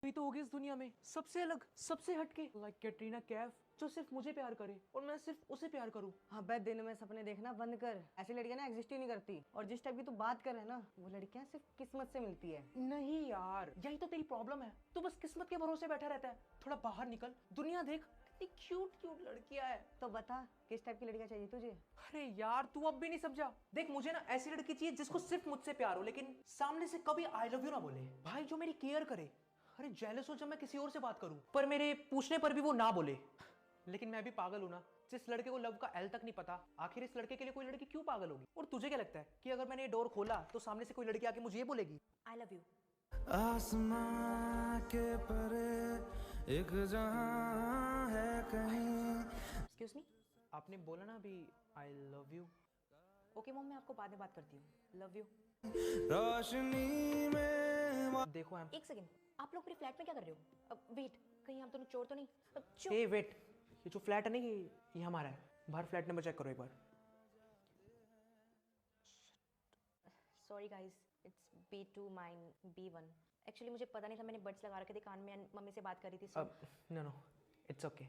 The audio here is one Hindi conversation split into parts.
कोई तो होगी इस दुनिया में सबसे अलग, सबसे हटके, लाइक कैटरीना कैफ, जो सिर्फ मुझे प्यार करे और मैं सिर्फ उसे प्यार करूं। हाँ बे, दिन में सपने देखना बंद कर। ऐसी लड़कियां ना एग्जिस्ट ही नहीं करती। और जिस टाइप की तू बात कर रहा है ना, वो लड़कियां सिर्फ किस्मत से मिलती है। नहीं यार, यही तो तेरी प्रॉब्लम है। तू बस किस्मत के भरोसे बैठा रहता है। थोड़ा बाहर निकल, दुनिया देख, कितनी क्यूट क्यूट लड़कियां है। तो बता किस टाइप की लड़कियां चाहिए तुझे? अरे यार, तू अब भी नहीं समझा। देख, मुझे ना ऐसी लड़की चाहिए जिसको सिर्फ मुझसे प्यार हो, लेकिन सामने से कभी आई लव यू ना बोले। भाई, जो मेरी केयर करे। अरे जेलस हो जब मैं किसी और से बात करूं, पर मेरे पूछने पर भी वो ना बोले। लेकिन मैं भी पागल हूं ना, जिस लड़के को लव का एल तक नहीं पता। आखिर इस लड़के के लिए कोई लड़की क्यों पागल होगी? और तुझे क्या लगता है कि अगर मैंने ये डोर खोला तो सामने से कोई लड़की आके मुझे ये बोलेगी, आई लव यू? आसमां के परे एक जहां है कहीं। Excuse me. आपने बोला ना अभी I love you. Okay mom, मैं आपको बाद में बात करती हूँ। Love you. रोशनी में देखो एम, एक सेकंड, आप लोग मेरे फ्लैट में क्या कर रहे हो? अब वेट, कहीं हम दोनों चोर तो नहीं? चोर? ए वेट, ये जो फ्लैट है ना, ये हमारा है। बाहर फ्लैट नंबर चेक करो एक बार। Sorry guys, it's B2 mine B1। Actually मुझे पता नहीं था, मैंने बड्स लगा रखे थे कान में, मम्मी से बात कर रही थी। सो अब no, it's okay.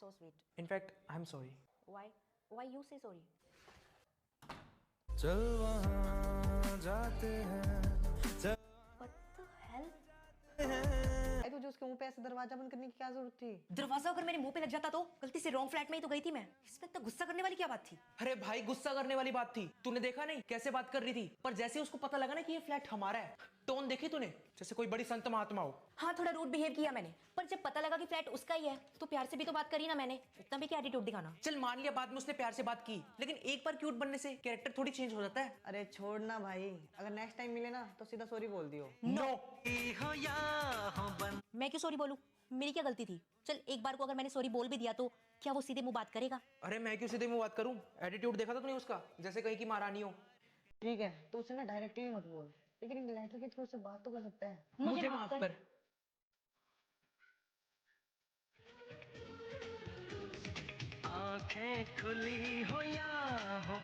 So sweet. In fact I am sorry. Why you say sorry? चल वहां जाते हैं, चल व्हाट द हेल? अरे तुझे उसके मुंह पे ऐसे दरवाजा बंद करने की क्या जरूरत थी? दरवाजा अगर मेरे मुंह पे लग जाता तो? गलती से रॉन्ग फ्लैट में ही तो गई थी मैं। इसमें इतना गुस्सा करने वाली क्या बात थी? अरे भाई, गुस्सा करने वाली बात थी। तूने देखा नहीं कैसे बात कर रही थी? पर जैसे उसको पता लगा ना कि ये फ्लैट हमारा है, टोन देखी तूने? जैसे कोई बड़ी संत महात्मा हो। हाँ, थोड़ा रूड बिहेव किया मैंने, पर जब पता लगा कि फ्लैट उसका ही है तो प्यार से भी तो बात करी ना मैंने। इतना भी क्या एटीट्यूड दिखाना? चल मान लिया बाद में उसने प्यार से बात की, लेकिन एक बार क्यूट बनने से कैरेक्टर थोड़ी चेंज हो जाता है। अरे छोड़ ना भाई, अगर नेक्स्ट टाइम मिले ना तो सीधा सॉरी बोल दियो। नो। मैं क्यों सॉरी बोलूं? मेरी क्या गलती थी? चल, एक बार को अगर मैंने सॉरी बोल भी दिया तो क्या वो सीधे मुंह बात करेगा? अरे मैं क्यों सीधे मुंह बात करूं? एटीट्यूड देखा था तूने उसका, जैसे कहीं की महारानी हो। ठीक है, तो उससे ना डायरेक्टली मत बोल, लेकिन लेटर के थ्रू से बात तो कर सकता है। मुझे माफ कर। आंखें खुली हो या हो।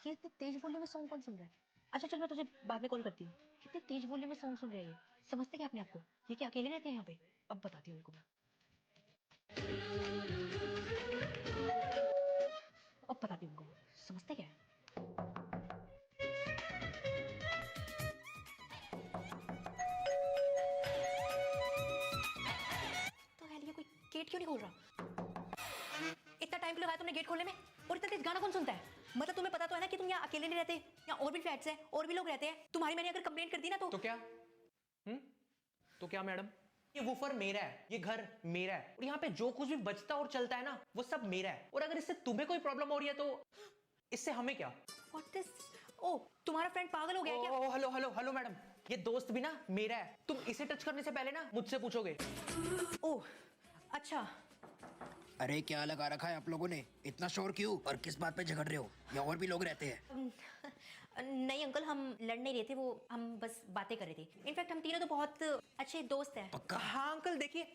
ये इतने तेज वॉल्यूम में सॉन्ग कौन सुन रहा है? अच्छा चल, मैं तुझे बाद में कॉल करती हूँ। कितने तेज वॉल्यूम में सॉन्ग सुन रहे हैं? समझते क्या अपने आप को? ये क्या अकेले रहते हैं यहाँ पे? अब बताती हूँ उनको मैं। अब बताती हूँ उनको, समझते क्या है? तो हेल, ये कोई गेट क्यों नहीं खोल रहा? इतना टाइम क्यों लगाया तुमने गेट खोलने में? और इतना तेज गाना कौन सुनता है? मतलब तुम्हें पता तो है ना कि तुम यहाँ अकेले नहीं रहते, यहाँ और भी फ्लैट्स हैं, और भी लोग रहते हैं। तुम्हारी मैंने अगर कंप्लेंट कर दी ना तो क्या? तो क्या मैडम? ये वूफर मेरा है, ये घर मेरा है, और यहाँ पे जो कुछ भी बचता और चलता है ना, वो सब मेरा है। और अगर इससे तुम्हें कोई प्रॉब्लम हो रही है तो इससे हमें क्या? What this? ओ, तुम्हारा फ्रेंड पागल हो गया है क्या? ओ हेलो हेलो हेलो मैडम, ये दोस्त भी ना मेरा है। तुम इसे टच करने से पहले ना मुझसे पूछोगे। ओह अच्छा। अरे क्या लगा रखा है आप लोगों ने? इतना शोर क्यों? और किस बात पे झगड़ रहे हो? या और भी लोग रहते हैं? नहीं अंकल, हम लड़ नहीं रहे थे, वो हम बस बातें कर रहे थे। इनफैक्ट हम तीनों तो बहुत अच्छे दोस्त हैं। पक्का? हाँ अंकल, देखिए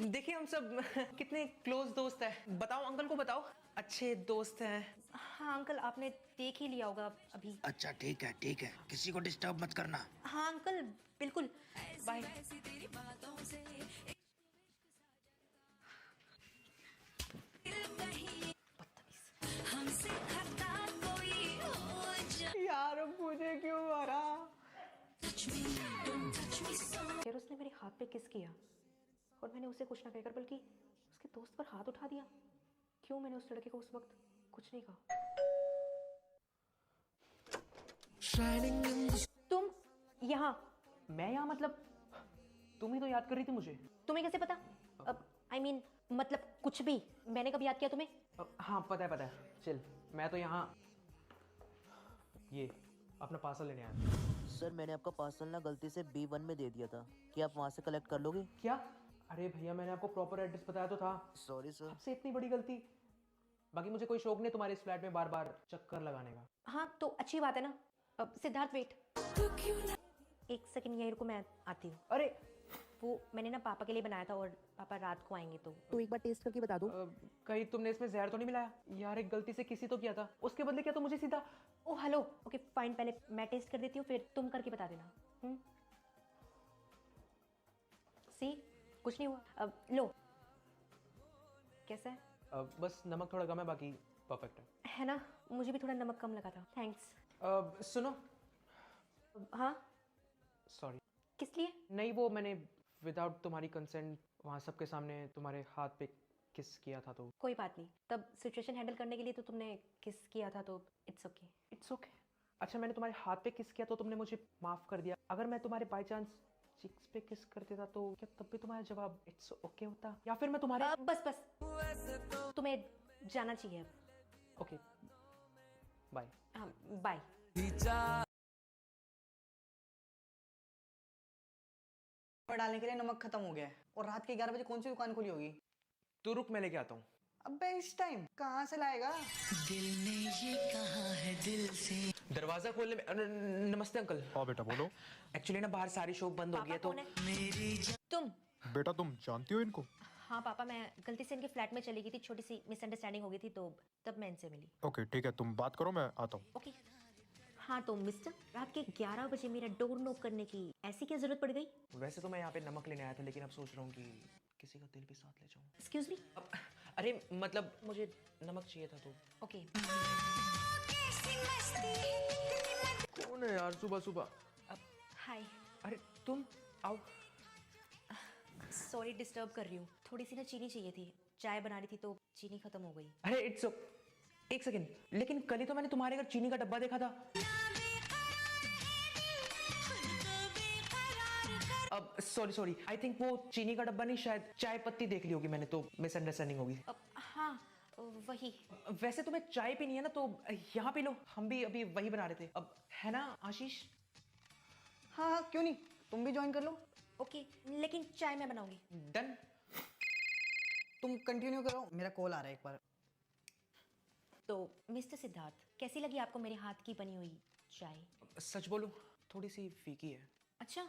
देखिए हम सब कितने क्लोज दोस्त हैं। बताओ अंकल को बताओ, अच्छे दोस्त हैं। हाँ अंकल, आपने देख ही लिया होगा अभी। अच्छा ठीक है ठीक है, किसी को डिस्टर्ब मत करना। हाँ अंकल, बिल्कुल। बाय। यार अब मुझे क्यों मारा? फिर उसने मेरे हाथ पे किस किया और मैंने उसे कुछ ना कहकर बल्कि उसके दोस्त पर हाथ उठा दिया। क्यों मैंने उस लड़के को उस वक्त कुछ नहीं कहा? तुम यहाँ? मैं यहाँ मतलब? तुम ही तो याद कर रही थी मुझे। तुम्हें कैसे पता? आई मीन मतलब कुछ भी। मैंने कब याद किया तुम्हें? हाँ पता है। चल, मैं तो यहाँ ये अपना पार्सल लेने आया। सर मैंने आपका पार्सल ना गलती से B1 में दे दिया था, क्या आप वहाँ से कलेक्ट कर लोगे? क्या? अरे भैया, मैंने आपको प्रॉपर एड्रेस बताया तो था। Sorry sir. आपसे इतनी बड़ी गलती। बाकी मुझे कोई शौक नहीं तुम्हारे इस फ्लैट में बार बार चक्कर लगाने का। हाँ तो अच्छी बात है ना। सिद्धार्थ वेट, एक सेकंड यहीं रुको, मैं आती हूँ। अरे वो मैंने ना पापा के लिए बनाया था और पापा रात को आएंगे तो एक बार टेस्ट करके बता दो। कहीं तुमने इसमें जहर तो नहीं मिलाया? यार एक गलती से किसी तो किया था, उसके बदले क्या तो मुझे सीधा। ओ हेलो ओके फाइन, पहले मैं टेस्ट कर देती हूँ फिर तुम करके बता देना। सी कुछ नहीं हुआ। अब लो, कैसा है? बस नमक थोड़ा कम है, बाकी परफेक्ट है ना, मुझे भी थोड़ा नमक कम लगा था। थैंक्स। है। सुनो, हाँ सॉरी। किस लिए? नहीं, वो मैंने विदाउट तुम्हारी कंसेंट वहाँ सबके सामने तुम्हारे हाथ पे किस किया था तो। कोई बात नहीं, तब सिचुएशन हैंडल करने के लिए तो तुमने किस किया था तो इट्स ओके। It's okay. अच्छा, मैंने तुम्हारे हाथ पे किस किया तो तुमने मुझे माफ कर दिया। अगर मैं तुम्हारे बाय चांस चिक्स पे किस कर देता तो क्या तब भी तुम्हारा जवाब इट्स ओके होता? या फिर मैं तुम्हारे बस बस, तुम्हें जाना चाहिए अब। Okay bye. हाँ बाय। पर डालने के लिए नमक खत्म हो गया है और रात के 11 बजे कौन सी दुकान खुली होगी? तू रुक, मैं लेके आता हूँ। अबे इस टाइम कहाँ से लाएगा? दरवाजा खोलने में नमस्ते अंकल। हाँ बेटा बोलो। एक्चुअली ना बाहर सारी शॉप बंद हो गई पापा है तो कौन है? तुम? बेटा तुम जानती हो इनको? हाँ पापा, मैं गलती से इनके फ्लैट में चली गई थी, छोटी सी मिसअंडरस्टैंडिंग हो गई थी तो तब मैं इनसे मिली। ओके ठीक है, तुम बात करो, मैं आता हूँ। ओके। हाँ तो मिस्टर, रात के 11 बजे मेरा डोर नॉक करने की ऐसी क्या जरूरत पड़ गई? वैसे तो मैं यहाँ पे नमक लेने आया था, लेकिन अब सोच रहा हूँ कि किसी का दिल भी साथ ले जाऊँ। Excuse me. अरे मतलब मुझे नमक चाहिए था तो। ओके। कौन है यार सुबह सुबह? हाय। अरे तुम आओ। सॉरी डिस्टर्ब कर रही हूँ, थोड़ी सी ना चीनी चाहिए थी, चाय बना रही थी तो चीनी खत्म हो गई। अरे इट्स एक सेकेंड, लेकिन कल ही तो मैंने तुम्हारे घर चीनी का डब्बा देखा था। अब सॉरी, आई थिंक वो चीनी का डब्बा नहीं, शायद चाय पत्ती देख ली होगी मैंने, तो मिसअंडरस्टैंडिंग होगी। अब हाँ वही। वैसे तुम्हें चाय पीनी है ना तो यहाँ पी लो, हम भी अभी वही बना रहे थे। अब है ना आशीष? हाँ हाँ क्यों नहीं, तुम भी ज्वाइन कर लो। ओके लेकिन चाय मैं बनाऊंगी। डन। तुम कंटिन्यू करो, मेरा कॉल आ रहा है एक बार। तो मिस्टर सिद्धार्थ, कैसी लगी आपको मेरे हाथ की बनी हुई चाय? सच बोलूं, थोड़ी सी फीकी है। अच्छा,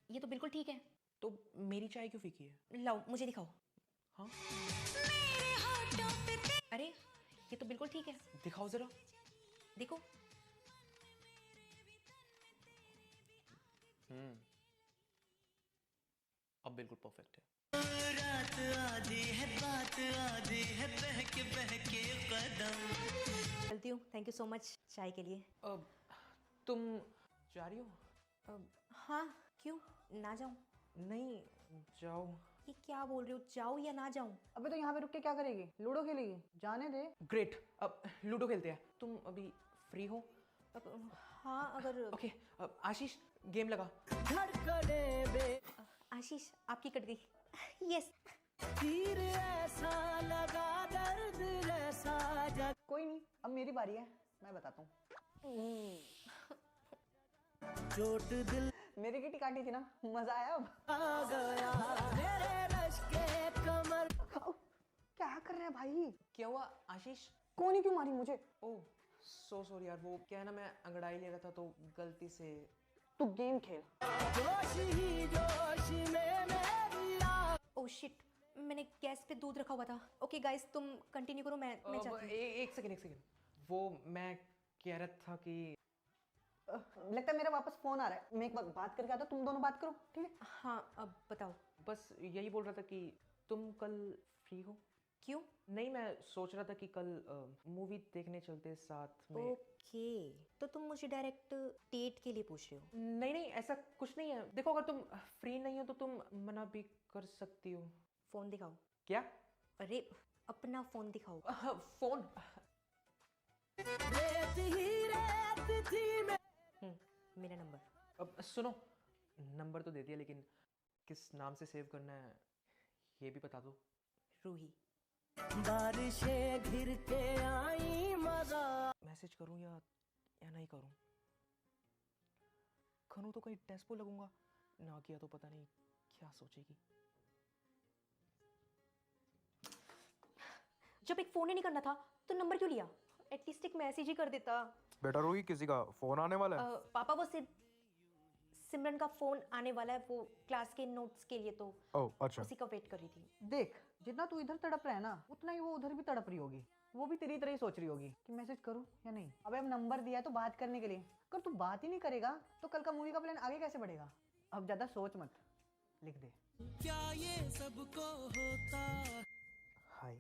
ये तो बिल्कुल ठीक है। तो मेरी चाय क्यों फीकी है? लाओ मुझे दिखाओ। हाँ अरे ये तो बिल्कुल ठीक है, दिखाओ जरा। देखो। अब बिल्कुल परफेक्ट है। चलती हूँ, थैंक यू सो मच चाय के लिए। अब तुम जा रही हो? हाँ क्यों ना जाऊँ? नहीं, जाओ। ये क्या बोल रहे हो, जाऊँ या ना जाऊँ? अबे तो यहाँ पे रुक के क्या करेगी? लूडो खेलेगी? जाने दे। ग्रेट, अब लूडो खेलते हैं। तुम अभी फ्री हो? हाँ अगर ओके, अब आशीष गेम लगा। आशीष आपकी कट गई। यस। कोई नहीं, अब मेरी बारी है, मैं बताता हूँ। मेरी किटी काटी थी ना, मजा आया अब? क्या कर रहे हैं भाई? क्या हुआ आशीष? कौन ही क्यों मारी मुझे? ओह सो सॉरी यार, वो क्या है ना, मैं अंगड़ाई ले रहा था तो गलती से। तू गेम खेल। ओह शिट, मैंने गैस पे दूध रखा हुआ था। ओके गाइस तुम कंटिन्यू करो, मैं जाती हूँ। एक सेकेंड। वो मैं कह रहा था कि लगता है मेरा वापस फोन आ रहा है, मैं एक बार बात करके आता हूँ, तुम दोनों बात करो, ठीक है? हाँ अब बताओ। बस यही बोल रहा था कि तुम कल फ्री हो? क्यों? नहीं, मैं सोच रहा था कि कल मूवी देखने चलते साथ में। ओके तो तुम मुझे डायरेक्ट डेट के लिए पूछ रहे हो? नहीं, ऐसा कुछ नहीं है। देखो, अगर तुम फ्री नहीं हो तो तुम मना भी कर सकती हो। फोन दिखाओ। क्या? अरे अपना फोन दिखाओ। फोन? मेरा नंबर। अब सुनो, नंबर तो दे दिया, लेकिन किस नाम से सेव करना है ये भी बता दो। रूही। बारिशें घिर के आई मजा। मैसेज करूं या नहीं करूं? करूं तो कहीं डेस्पो लगूंगा, ना किया तो पता नहीं क्या सोचेगी। जब एक फोन ही नहीं करना था तो नंबर क्यों लिया? एटलीस्ट एक मैसेज ही कर देता। बेटा रोही, किसी का फोन आने वाला है। पापा वो सिमरन का फोन आने वाला है वो क्लास के नोट्स के लिए, तो ओह अच्छा। उसी का वेट कर रही थी। देख, जितना तू इधर तड़प रहा है ना, उतना ही वो उधर भी तड़प रही होगी। वो भी तेरी तरह ही सोच रही होगी कि मैसेज करूं या नहीं। अबे अब नंबर दिया है तो बात करने के लिए, अगर तू बात ही नहीं करेगा तो कल का मूवी का प्लान आगे कैसे बढ़ेगा। अब ज्यादा सोच मत, लिख दे। क्या ये सबको होता। हाय।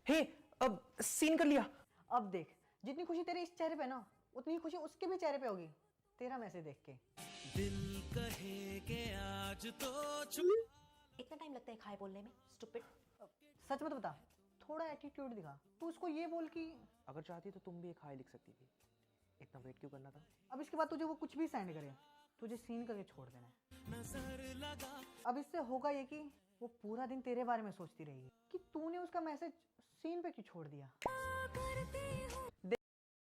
हे, अब सीन कर लिया। अब देख, जितनी खुशी तेरे इस चेहरे पे ना, उतनी खुशी उसके भी चेहरे पे होगी तेरा मैसेज देख के। दिल कहे के आज तो इतना टाइम लगता है हाय बोलने में, स्टूपिड। सच मत बता, थोड़ा एटीट्यूड दिखा। तू उसको ये बोल कि अगर चाहती तो तुम भी एक हाय लिख सकती थी, इतना वेट क्यों करना था। अब इसके बाद तुझे वो कुछ भी सेंड करे, तुझे सीन करके छोड़ देना है। नजर लगा। अब इससे होगा ये कि वो पूरा दिन तेरे बारे में सोचती रहेगी कि तूने उसका मैसेज सीन पे क्यों छोड़ दिया। करते